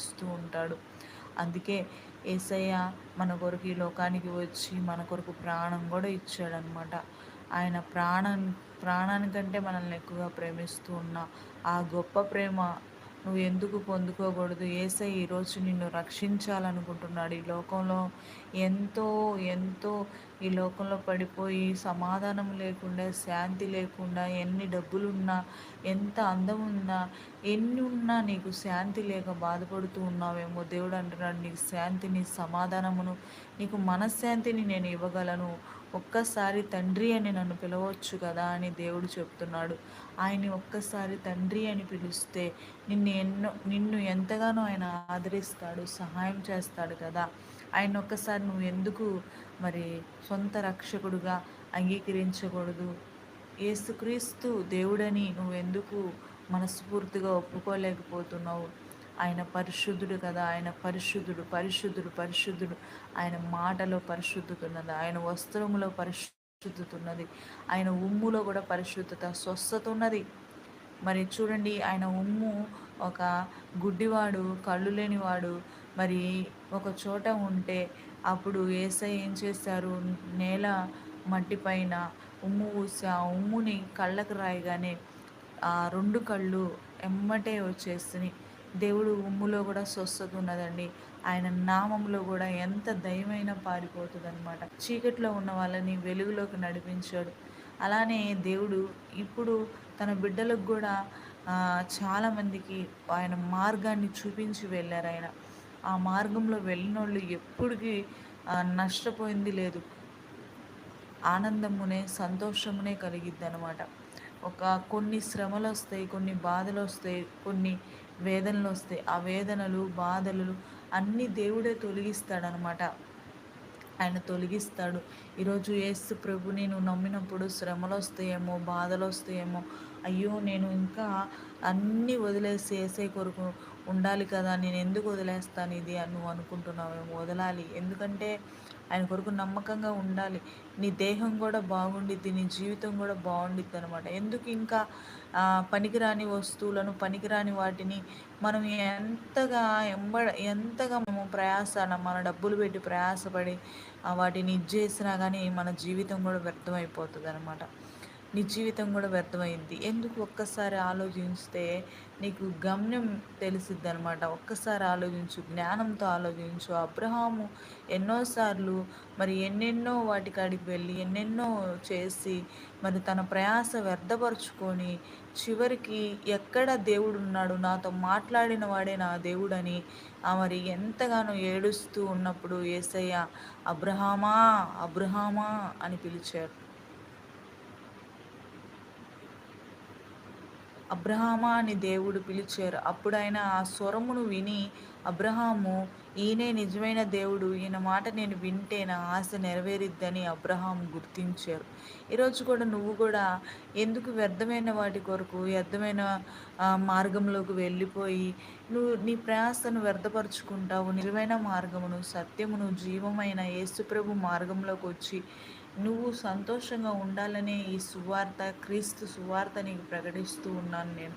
ప్రేమిస్తూ ఉంటాడు. అందుకే యేసయ్య మన కొరకు ఈ లోకానికి వచ్చి మన కొరకు ప్రాణం కూడా ఇచ్చాడనమాట. ఆయన ప్రాణానికంటే మనల్ని ఎక్కువగా ప్రేమిస్తూ ఉన్న ఆ గొప్ప ప్రేమ నువ్వు ఎందుకు పొందుకోకూడదు? యేసయ్య ఈరోజు నిన్ను రక్షించాలనుకుంటున్నాడు. ఈ లోకంలో ఎంతో ఎంతో ఈ లోకంలో పడిపోయి సమాధానం లేకుండా, శాంతి లేకుండా, ఎన్ని డబ్బులున్నా, ఎంత అందం ఉన్నా, ఎన్ని ఉన్నా నీకు శాంతి లేక బాధపడుతూ ఉన్నావేమో. దేవుడు అంటున్నాడు, నీకు శాంతిని, సమాధానమును, నీకు మనశ్శాంతిని నేను ఇవ్వగలను. ఒక్కసారి తండ్రి అని నన్ను పిలవచ్చు కదా అని దేవుడు చెప్తున్నాడు. ఆయన్ని ఒక్కసారి తండ్రి అని పిలిస్తే నిన్ను ఎంతగానో ఆయన ఆదరిస్తాడు, సహాయం చేస్తాడు కదా. ఆయన ఒక్కసారి నువ్వు ఎందుకు మరి సొంత రక్షకుడుగా అంగీకరించకూడదు? యేసుక్రీస్తు దేవుడని నువ్వెందుకు మనస్ఫూర్తిగా ఒప్పుకోలేకపోతున్నావు? ఆయన పరిశుద్ధుడు కదా. ఆయన పరిశుద్ధుడు, పరిశుద్ధుడు, పరిశుద్ధుడు. ఆయన మాటలో పరిశుద్ధత ఉన్నది, ఆయన వస్త్రములో పరిశుద్ధత ఉన్నది, ఆయన ఉమ్ములో కూడా పరిశుద్ధత, స్వస్థత ఉన్నది. మరి చూడండి, ఆయన ఉమ్ము ఒక గుడ్డివాడు, కళ్ళు లేనివాడు మరి ఒక చోట ఉంటే అప్పుడు యేసయ్య ఏం చేశారు? నేల మట్టి పైన ఉమ్ము పూసి ఆ ఉమ్ముని కళ్ళకు రాయగానే ఆ 2 కళ్ళు ఎమ్మటే వచ్చేసినాయి. దేవుడు ఉమ్ములో కూడా స్వస్థత ఉన్నదండి. ఆయన నామంలో కూడా ఎంత దయమైనా పారిపోతుందన్నమాట. చీకట్లో ఉన్న వాళ్ళని వెలుగులోకి నడిపించాడు. అలానే దేవుడు ఇప్పుడు తన బిడ్డలకు కూడా చాలామందికి ఆయన మార్గాన్ని చూపించి వెళ్ళారు. ఆయన ఆ మార్గంలో వెళ్ళినోళ్ళు ఎప్పటికీ నష్టపోయింది లేదు. ఆనందమునే, సంతోషమునే కలిగిద్ది అనమాట. కొన్ని శ్రమలు వస్తాయి, కొన్ని బాధలు వస్తాయి, కొన్ని వేదనలు వస్తాయి. ఆ వేదనలు, బాధలు అన్నీ దేవుడే తొలగిస్తాడనమాట. ఆయన తొలగిస్తాడు. ఈరోజు యేసు ప్రభుని నువ్వు నమ్మినప్పుడు శ్రమలు వస్తాయేమో, బాధలు వస్తాయేమో, అయ్యో నేను ఇంకా అన్నీ వదిలేసి యేసయ్య కొరకు ఉండాలి కదా, నేను ఎందుకు వదిలేస్తాను ఇది అని నువ్వు అనుకుంటున్నావేమో. వదలాలి. ఎందుకంటే ఆయన కొరకు నమ్మకంగా ఉండాలి. నీ దేహం కూడా బాగుండిద్ది, నీ జీవితం కూడా బాగుండిద్ది అనమాట. ఎందుకు ఇంకా పనికిరాని వస్తువులను, పనికిరాని వాటిని మనం ఎంతగా మేము మన డబ్బులు పెట్టి ప్రయాసపడి వాటిని చేసినా కానీ మన జీవితం కూడా వ్యర్థమైపోతుంది అనమాట. నీ జీవితం కూడా వ్యర్థమైంది. ఎందుకు ఒక్కసారి ఆలోచిస్తే నీకు గమ్యం తెలిసిద్ది అనమాట. ఒక్కసారి ఆలోచించు, జ్ఞానంతో ఆలోచించు. అబ్రహాము ఎన్నోసార్లు మరి ఎన్నెన్నో వాటికాడికి వెళ్ళి ఎన్నెన్నో చేసి మరి తన ప్రయాస వ్యర్థపరుచుకొని చివరికి ఎక్కడ దేవుడు ఉన్నాడు, నాతో మాట్లాడిన వాడే నా దేవుడని మరి ఎంతగానో ఏడుస్తూ ఉన్నప్పుడు యేసయ్య అబ్రహామా, అబ్రహామా అని పిలిచారు. అబ్రహామా అని దేవుడు పిలిచారు. అప్పుడు ఆయన ఆ స్వరమును విని అబ్రహాము, ఈయనే నిజమైన దేవుడు, ఈయన మాట నేను వింటే నా ఆశ నెరవేరిద్దని అబ్రహాము గుర్తించారు. ఈరోజు కూడా నువ్వు కూడా ఎందుకు వ్యర్థమైన వాటి కొరకు వ్యర్థమైన మార్గంలోకి వెళ్ళిపోయి నువ్వు నీ ప్రయాసను వ్యర్థపరుచుకుంటావు? నిజమైన మార్గమును, సత్యమును, జీవమైన యేసుప్రభు మార్గంలోకి వచ్చి నువ్వు సంతోషంగా ఉండాలనే ఈ సువార్త, క్రీస్తు సువార్త నీకు ప్రకటిస్తూ ఉన్నాను నేను.